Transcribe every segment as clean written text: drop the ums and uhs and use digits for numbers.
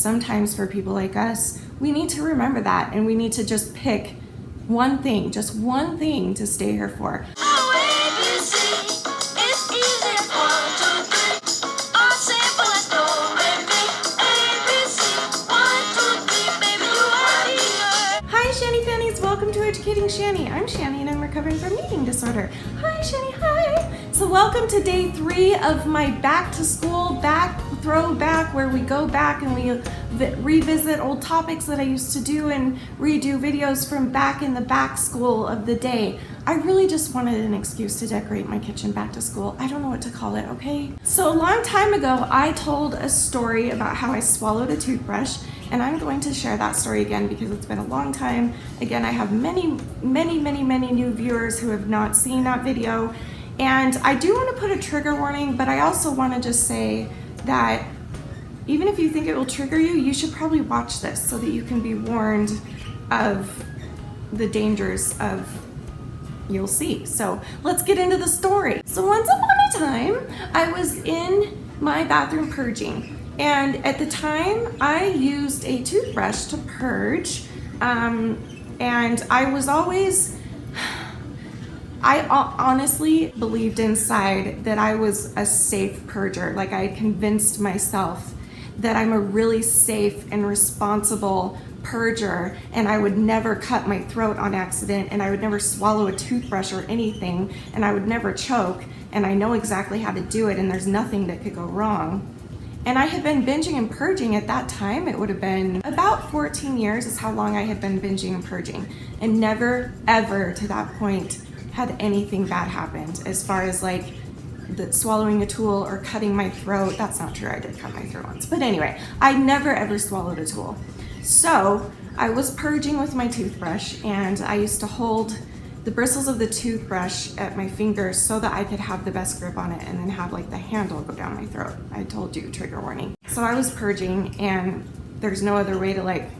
sometimes for people like us, we need to remember that, and we need to just pick one thing, just one thing to stay here for. Hi Shanny Fannies, welcome to Educating Shanny. I'm Shanny and I'm recovering from eating disorder. Hi Shanny, hi! So welcome to day 3 of my back to school, throwback, where we go back and we revisit old topics that I used to do and redo videos from back in the back school of the day. I really just wanted an excuse to decorate my kitchen back to school. I don't know what to call it, okay? So a long time ago, I told a story about how I swallowed a toothbrush, and I'm going to share that story again because it's been a long time. Again, I have many new viewers who have not seen that video. And I do want to put a trigger warning, but I also want to just say that even if you think it will trigger you, you should probably watch this so that you can be warned of the dangers of you'll see. So let's get into the story. So once upon a time, I was in my bathroom purging. And at the time, I used a toothbrush to purge. And I honestly believed inside that I was a safe purger. Like, I had convinced myself that I'm a really safe and responsible purger, and I would never cut my throat on accident, and I would never swallow a toothbrush or anything, and I would never choke, and I know exactly how to do it, and there's nothing that could go wrong. And I had been binging and purging at that time. It would have been about 14 years is how long I had been binging and purging, and never ever to that point had anything bad happened as far as like swallowing a tool or cutting my throat. That's not true, I did cut my throat once. But anyway, I never ever swallowed a tool. So I was purging with my toothbrush, and I used to hold the bristles of the toothbrush at my fingers so that I could have the best grip on it and then have like the handle go down my throat. I told you, trigger warning. So I was purging, and there's no other way to like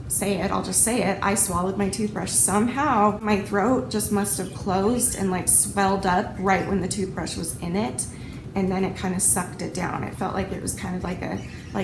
say it, I'll just say it. I swallowed my toothbrush. Somehow my throat just must have closed and like swelled up right when the toothbrush was in it, and then it kind of sucked it down. It felt like it was kind of like a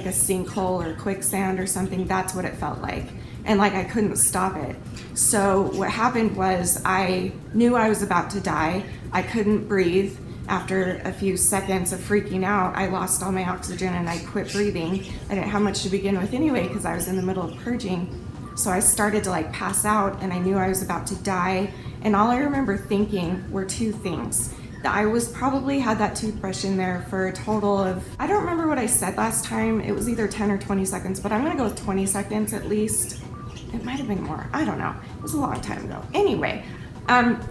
sinkhole or quicksand or something. That's what it felt like. And like I couldn't stop it. So what happened was I knew I was about to die. I couldn't breathe. After a few seconds of freaking out, I lost all my oxygen and I quit breathing. I didn't have much to begin with anyway because I was in the middle of purging. So I started to like pass out, and I knew I was about to die. And all I remember thinking were two things. That I was probably had that toothbrush in there for a total of, I don't remember what I said last time. It was either 10 or 20 seconds, but I'm gonna go with 20 seconds at least. It might have been more, I don't know. It was a long time ago. Anyway,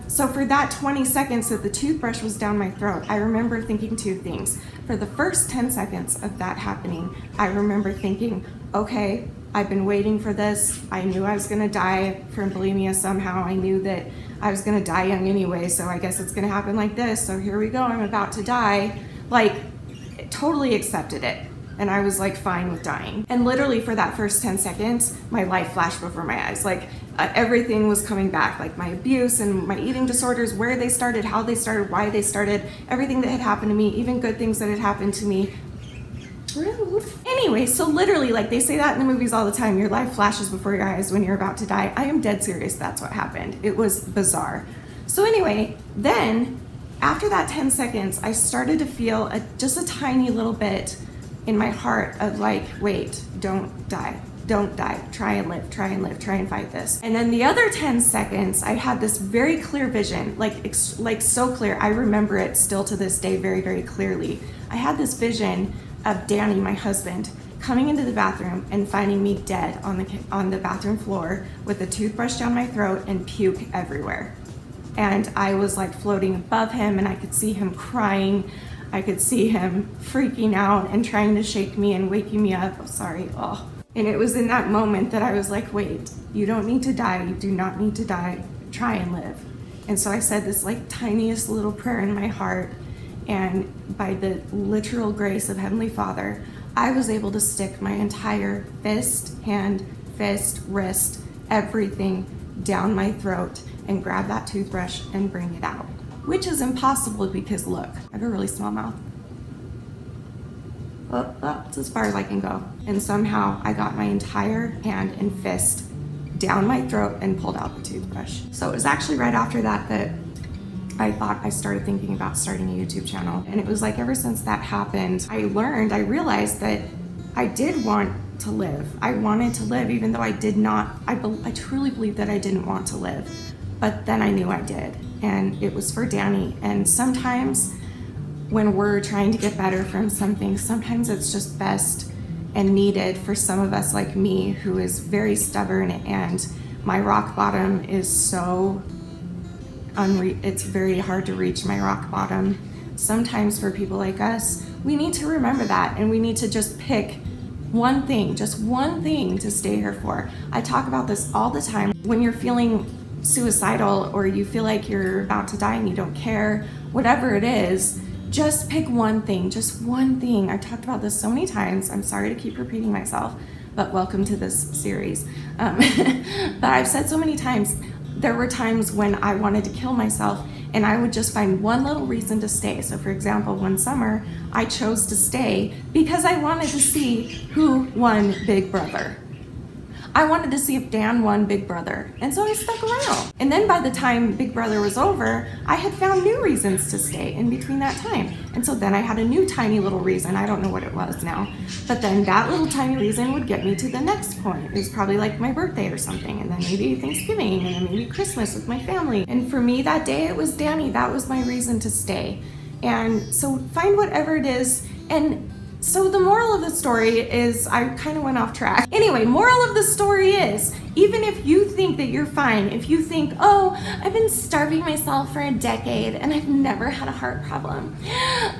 so for that 20 seconds that the toothbrush was down my throat, I remember thinking two things. For the first 10 seconds of that happening, I remember thinking, okay, I've been waiting for this. I knew I was gonna die from bulimia somehow. I knew that I was gonna die young anyway, so I guess it's gonna happen like this. So here we go, I'm about to die. Like, totally accepted it. And I was like fine with dying. And literally for that first 10 seconds, my life flashed before my eyes. Like everything was coming back, like my abuse and my eating disorders, where they started, how they started, why they started, everything that had happened to me, even good things that had happened to me. Anyway, so literally, like they say that in the movies all the time, your life flashes before your eyes when you're about to die. I am dead serious, that's what happened. It was bizarre. So anyway, then after that 10 seconds, I started to feel just a tiny little bit in my heart of like, wait, don't die, try and live, try and fight this. And then the other 10 seconds, I had this very clear vision, like so clear. I remember it still to this day very clearly. I had this vision of Danny, my husband, coming into the bathroom and finding me dead on the bathroom floor with a toothbrush down my throat and puke everywhere. And I was like floating above him, and I could see him crying. I could see him freaking out and trying to shake me and waking me up. I'm sorry. Oh. And it was in that moment that I was like, wait, you don't need to die. You do not need to die. Try and live. And so I said this like tiniest little prayer in my heart. And by the literal grace of Heavenly Father, I was able to stick my entire fist, hand, fist, wrist, everything down my throat and grab that toothbrush and bring it out. Which is impossible because look, I have a really small mouth. That's as far as I can go. And somehow I got my entire hand and fist down my throat and pulled out the toothbrush. So it was actually right after that that I started thinking about starting a YouTube channel. And it was like ever since that happened, I realized that I did want to live. I wanted to live, even though I did not, I truly believe that I didn't want to live. But then I knew I did. And it was for Danny. And sometimes when we're trying to get better from something, sometimes it's just best and needed for some of us like me, who is very stubborn, and my rock bottom is so it's very hard to reach my rock bottom. Sometimes for people like us, we need to remember that, and we need to just pick one thing, just one thing to stay here for. I talk about this all the time. When you're feeling suicidal or you feel like you're about to die and you don't care, whatever it is, just pick one thing, just one thing. I've talked about this so many times. I'm sorry to keep repeating myself, but welcome to this series. But I've said so many times, there were times when I wanted to kill myself and I would just find one little reason to stay. So for example, one summer, I chose to stay because I wanted to see who won Big Brother. I wanted to see if Dan won Big Brother, and so I stuck around. And then by the time Big Brother was over, I had found new reasons to stay in between that time. And so then I had a new tiny little reason, I don't know what it was now, but then that little tiny reason would get me to the next point. It was probably like my birthday or something, and then maybe Thanksgiving, and then maybe Christmas with my family. And for me that day, it was Danny. That was my reason to stay. And so find whatever it is. And so the moral of the story is, I kind of went off track. Anyway, moral of the story is, even if you think that you're fine, if you think, oh, I've been starving myself for a decade and I've never had a heart problem.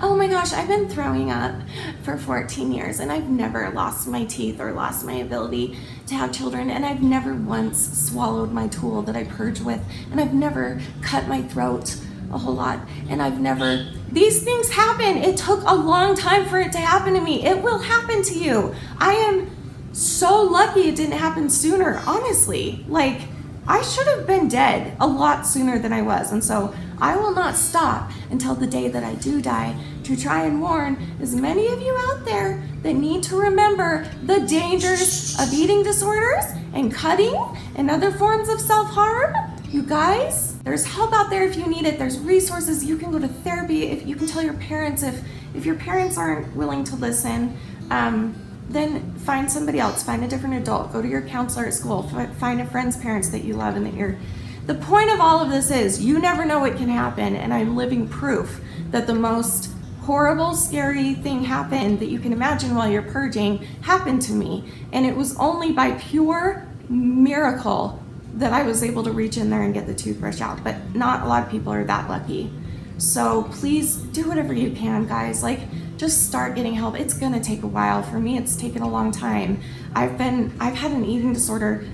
Oh my gosh, I've been throwing up for 14 years and I've never lost my teeth or lost my ability to have children, and I've never once swallowed my tool that I purge with, and I've never cut my throat a whole lot, and I've never, these things happen. It took a long time for it to happen to me. It will happen to you. I am so lucky it didn't happen sooner, honestly. Like, I should have been dead a lot sooner than I was, and so I will not stop until the day that I do die to try and warn as many of you out there that need to remember the dangers of eating disorders and cutting and other forms of self-harm. You guys, there's help out there if you need it. There's resources. You can go to therapy. If you can tell your parents, if your parents aren't willing to listen, then find somebody else. Find a different adult. Go to your counselor at school. Find a friend's parents that you love and that you're. The point of all of this is, you never know what can happen, and I'm living proof that the most horrible, scary thing happened that you can imagine while you're purging happened to me, and it was only by pure miracle that I was able to reach in there and get the toothbrush out. But not a lot of people are that lucky. So please do whatever you can, guys. Like, just start getting help. It's gonna take a while. For me, it's taken a long time. I've had an eating disorder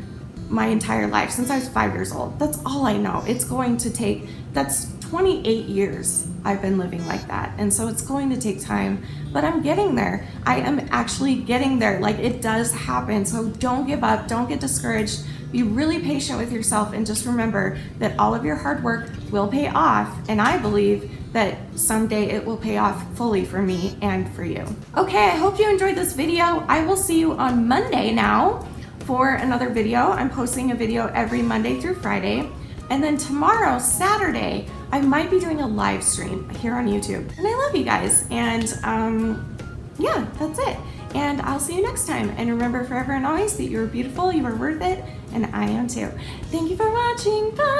my entire life, since I was 5 years old. That's all I know. It's going to take, that's 28 years I've been living like that. And so it's going to take time, but I'm getting there. I am actually getting there. Like, it does happen. So don't give up, don't get discouraged. Be really patient with yourself, and just remember that all of your hard work will pay off, and I believe that someday it will pay off fully for me and for you. Okay, I hope you enjoyed this video. I will see you on Monday now for another video. I'm posting a video every Monday through Friday, and then tomorrow, Saturday, I might be doing a live stream here on YouTube. And I love you guys, and yeah, that's it. And I'll see you next time. And remember forever and always that you're beautiful, you are worth it, and I am too. Thank you for watching. Bye.